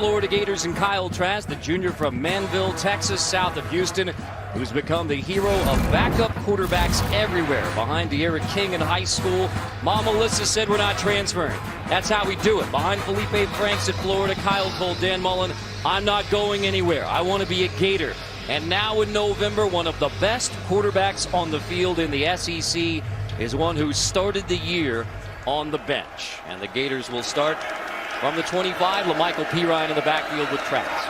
Florida Gators and Kyle Trask, the junior from Manville, Texas, south of Houston, who's become the hero of backup quarterbacks everywhere. Behind De'Ara King in high school, Mom Melissa said we're not transferring. That's how we do it. Behind Felipe Franks at Florida, Kyle told Dan Mullen, I'm not going anywhere. I want to be a Gator. And now in November, one of the best quarterbacks on the field in the SEC is one who started the year on the bench. And the Gators will start from the 25. LaMichael Pirine in the backfield with Trask.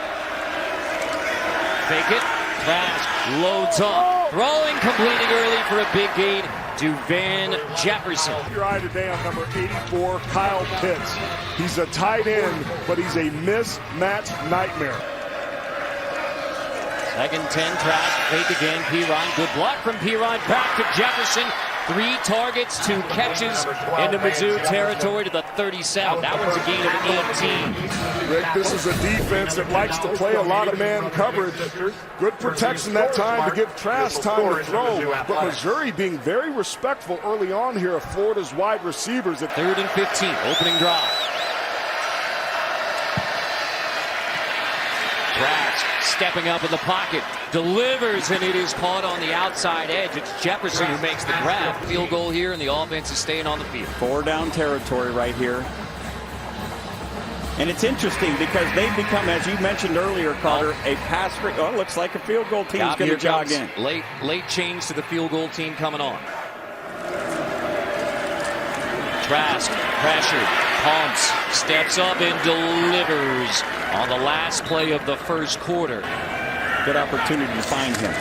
Fake it. Trask loads up. Throwing, completing early for a big gain to Van Jefferson. Your eye today on number 84, Kyle Pitts. He's a tight end, but he's a mismatch nightmare. Second 10, Trask, fake again, Pirine. Good block from Pirine, back to Jefferson. 3 targets, 2 catches into Mizzou territory to the 37. That one's a gain of 18. Rick, this is a defense that likes to play a lot of man coverage. Good protection that time to give Trask time to throw. But Missouri being very respectful early on here of Florida's wide receivers. At 3rd and 15, opening drive. Trask stepping up in the pocket, delivers, and it is caught on the outside edge. It's Jefferson who makes the grab. Field goal here, and the offense is staying on the field. 4 down territory right here. And it's interesting because they've become, as you mentioned earlier, Carter, a pass free. Oh, it looks like a field goal team's going to jog in. Late change to the field goal team coming on. Trask pressured, pumps, steps up and delivers on the last play of the first quarter. Good opportunity to find him.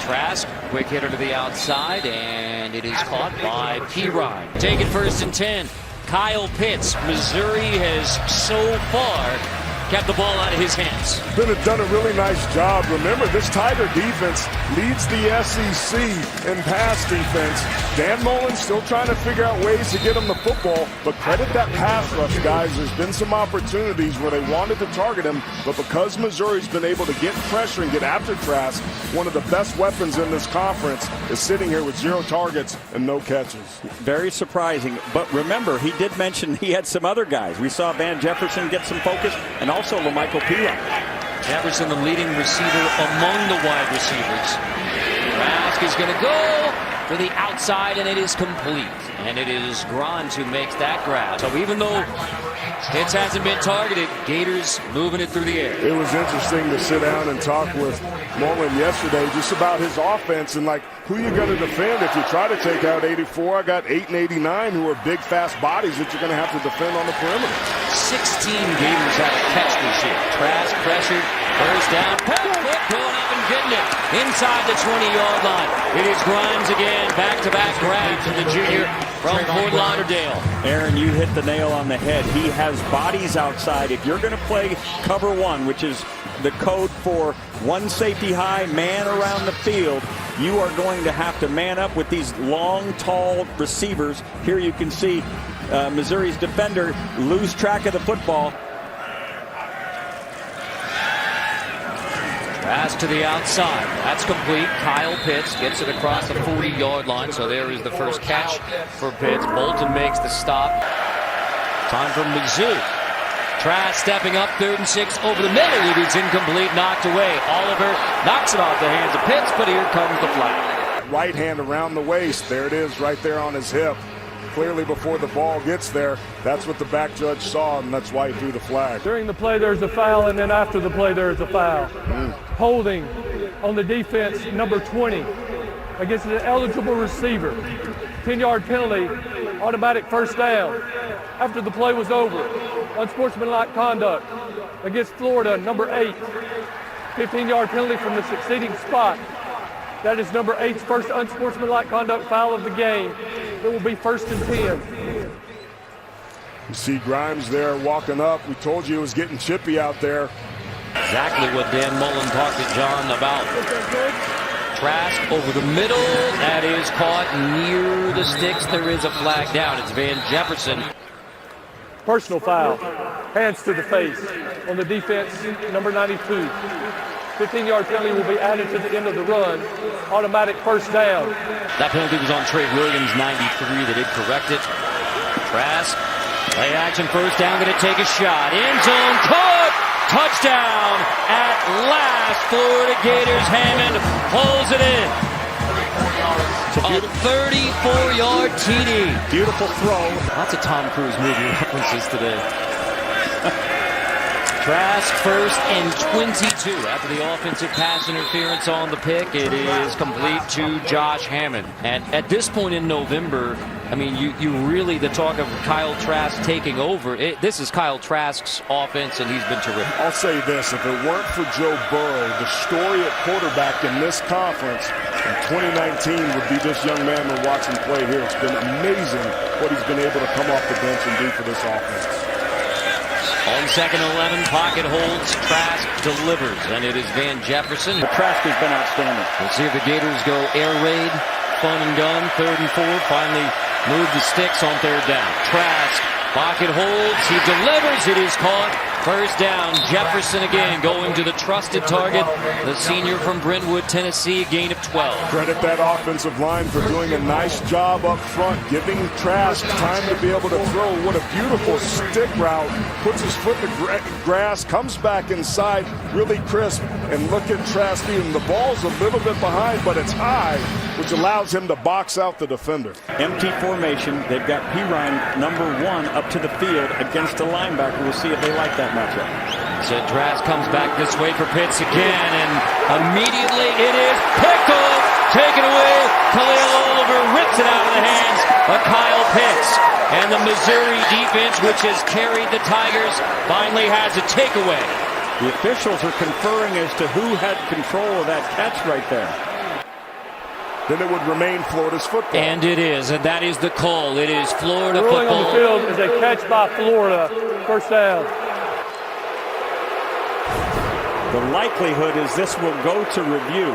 Trask, quick hitter to the outside, and it is caught by Pirine. Taking 1st and 10. Kyle Pitts. Missouri has so far kept the ball out of his hands. Done a really nice job. Remember, this Tiger defense leads the SEC in pass defense. Dan Mullen still trying to figure out ways to get him the football, but credit that pass rush, guys. There's been some opportunities where they wanted to target him, but because Missouri's been able to get pressure and get after Trask, one of the best weapons in this conference is sitting here with 0 targets and no catches. Very surprising, but remember, he did mention he had some other guys. We saw Van Jefferson get some focus, and also LaMichael Pirine. Jefferson, the leading receiver among the wide receivers. Trask is going to go for the outside, and it is complete. And it is Grimes who makes that grab. So even though Pitts hasn't been targeted, Gators moving it through the air. It was interesting to sit down and talk with Mullen yesterday just about his offense and, like, who you going to defend if you try to take out 84. I got 8 and 89 who are big, fast bodies that you're going to have to defend on the perimeter. 16 Gators have a catch this year. Trask pressured, first down, going up and getting it inside the 20-yard line. It is Grimes again, back-to-back grab for the junior from Fort Lauderdale. Aaron, you hit the nail on the head. He has bodies outside. If you're going to play cover 1, which is the code for 1 safety high, man around the field, you are going to have to man up with these long, tall receivers. Here you can see Missouri's defender lose track of the football. Trask to the outside. That's complete. Kyle Pitts gets it across the 40-yard line. So there is the first catch for Pitts. Bolton makes the stop. Time for Mizzou. Trask stepping up, 3rd and 6 over the middle. It is incomplete, knocked away. Oliver knocks it off the hands of Pitts, but here comes the flag. Right hand around the waist. There it is right there on his hip. Clearly before the ball gets there, that's what the back judge saw, and that's why he threw the flag. During the play, there's a foul, and then after the play, there's a foul. Holding on the defense, number 20, against an eligible receiver. 10-yard penalty, automatic first down. After the play was over, unsportsmanlike conduct against Florida, number 8. 15-yard penalty from the succeeding spot. That is number 8's first unsportsmanlike conduct foul of the game. It will be 1st and 10. You see Grimes there walking up. We told you it was getting chippy out there. Exactly what Dan Mullen talked to John about. Trask over the middle. That is caught near the sticks. There is a flag down. It's Van Jefferson. Personal foul. Hands to the face on the defense, number 92. 15-yard penalty will be added to the end of the run. Automatic first down. That penalty was on Trey Williams, 93. They did correct it. Trask Play action, first down, going to take a shot. End zone, caught! Touchdown! At last, Florida Gators. Hammond pulls it in. A 34-yard TD. Beautiful throw. Lots of Tom Cruise movie references today. Trask first and 22 after the offensive pass interference on the pick. It is complete to Josh Hammond. And at this point in November, I mean, you really, the talk of Kyle Trask taking over, this is Kyle Trask's offense, and he's been terrific. I'll say this, if it weren't for Joe Burrow, the story at quarterback in this conference in 2019 would be this young man we're watching play here. It's been amazing what he's been able to come off the bench and do for this offense. On second 11, pocket holds, Trask delivers, and it is Van Jefferson. But Trask has been outstanding. We'll see if the Gators go air raid, fun and gun, 3rd and 4, finally move the sticks on 3rd down. Trask, pocket holds, he delivers, it is caught. First down, Jefferson again going to the trusted target, the senior from Brentwood, Tennessee, gain of 12. Credit that offensive line for doing a nice job up front, giving Trask time to be able to throw. What a beautiful stick route. Puts his foot in the grass, comes back inside, really crisp. And look at Trask, even the ball's a little bit behind, but it's high, which allows him to box out the defender. Empty formation. They've got Pirine, number 1, up to the field against a linebacker. We'll see if they like that matchup. So Trask comes back this way for Pitts again, and immediately it is picked off, taken away. Khalil Oliver rips it out of the hands of Kyle Pitts. And the Missouri defense, which has carried the Tigers, finally has a takeaway. The officials are conferring as to who had control of that catch right there. Then it would remain Florida's football. And it is, and that is the call. It is Florida ruling football. On the field is a catch by Florida. First down. The likelihood is this will go to review,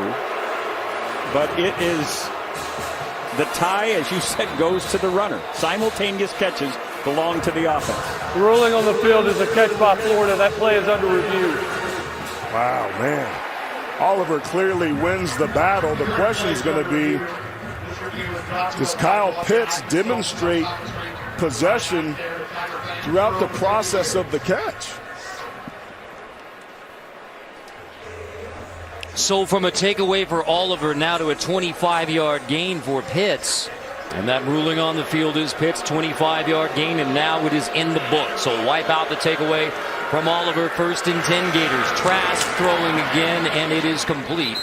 but it is the tie, as you said, goes to the runner. Simultaneous catches belong to the offense. The ruling on the field is a catch by Florida. That play is under review. Wow, man. Oliver clearly wins the battle. The question is going to be, does Kyle Pitts demonstrate possession throughout the process of the catch? So from a takeaway for Oliver now to a 25-yard gain for Pitts. And that ruling on the field is Pitts' 25-yard gain, and now it is in the book. So wipe out the takeaway from Oliver. 1st and 10 Gators. Trask throwing again, and it is complete.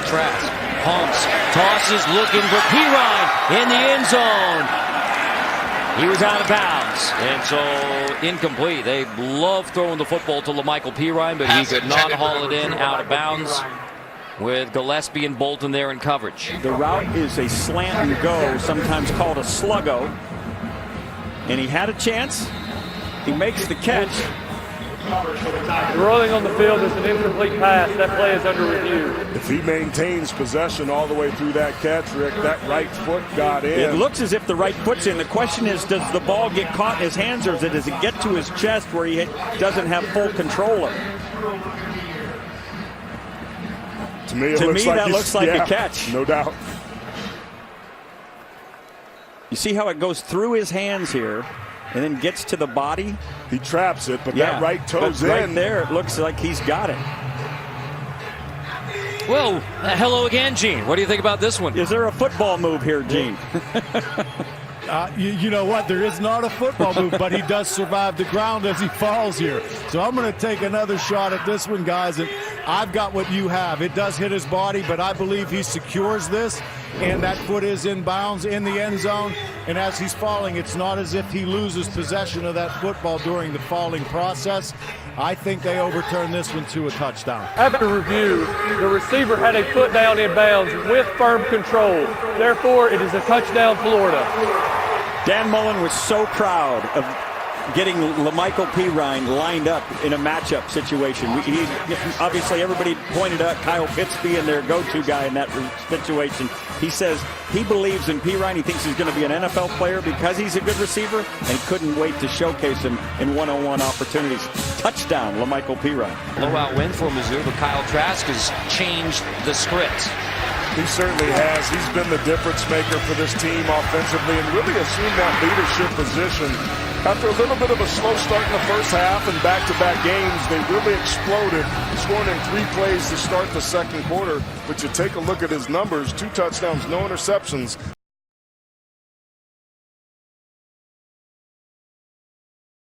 Trask pumps, tosses, looking for Pirine in the end zone. He was out of bounds, and so incomplete. They love throwing the football to LaMichael Pirine, but he could not haul it in out of bounds with Gillespie and Bolton there in coverage. The route is a slant and go, sometimes called a sluggo. And he had a chance. He makes the catch. The ruling on the field is an incomplete pass. That play is under review. If he maintains possession all the way through that catch, Rick, that right foot got in. It looks as if the right foot's in. The question is, does the ball get caught in his hands, or does it get to his chest where he doesn't have full control of it? To me, that looks like a catch. No doubt. You see how it goes through his hands here and then gets to the body? He traps it, but that right toe's in. Right there, it looks like he's got it. Well, hello again, Gene. What do you think about this one? Is there a football move here, Gene? You know what? There is not a football move, but he does survive the ground as he falls here. So I'm going to take another shot at this one, guys. And I've got what you have. It does hit his body, but I believe he secures this. And that foot is in bounds in the end zone. And as he's falling, it's not as if he loses possession of that football during the falling process. I think they overturn this one to a touchdown. After review, the receiver had a foot down in bounds with firm control. Therefore, it is a touchdown, Florida. Dan Mullen was so proud of getting LaMichael Pirine lined up in a matchup situation. Obviously, everybody pointed out Kyle Pitts being their go-to guy in that situation. He says he believes in Pirine. He thinks he's going to be an NFL player because he's a good receiver, and he couldn't wait to showcase him in one-on-one opportunities. Touchdown, LaMichael Pirine. Blowout win for Mizzou, but Kyle Trask has changed the script. He certainly has. He's been the difference maker for this team offensively and really assumed that leadership position. After a little bit of a slow start in the first half and back-to-back games, they really exploded, scoring in 3 plays to start the second quarter. But you take a look at his numbers, 2 touchdowns, no interceptions.